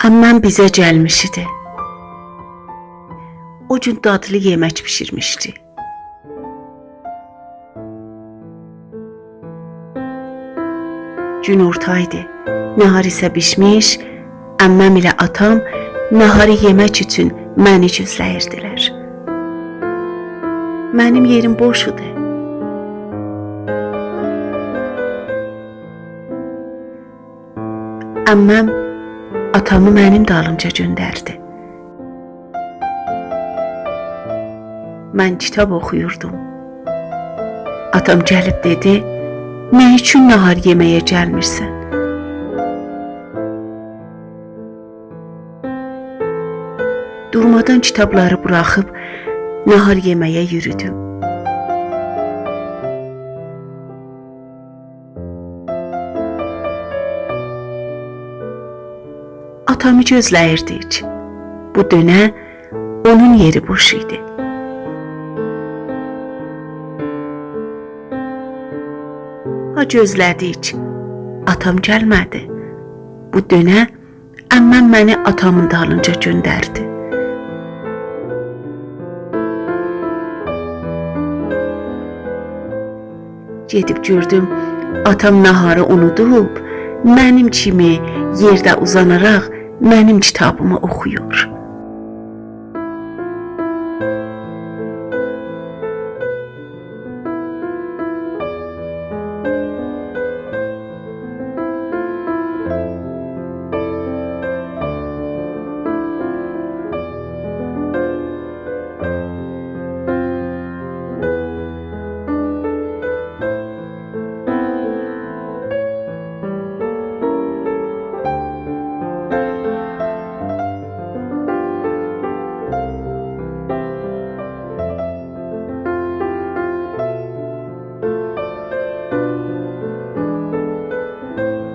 Ammam bizə gəlmiş idi. O gün dadlı yemək pişirmişdi. Günorta idi. Nahar isə bişmiş, əmməm ilə atam naharı yemək üçün məni gözləyirdilər. Mənim yerim boş idi. Əmməm atamı mənim dalımca göndərdi. Mən kitab oxuyurdum. Atam gəlib dedi, nə üçün nahar yeməyə gəlmirsən? Durmadan kitabları buraxıb nahar yeməyə yürüdüm. Atamı gözləyirdik. Bu dönə onun yeri boş idi. Ha gözlədik. Atam gəlmədi. Bu dönə əmməm məni atamın dalınca göndərdi. Gedib gördüm, atam naharı unudub, mənim kimi yerdə uzanaraq mənim kitabımı oxuyur.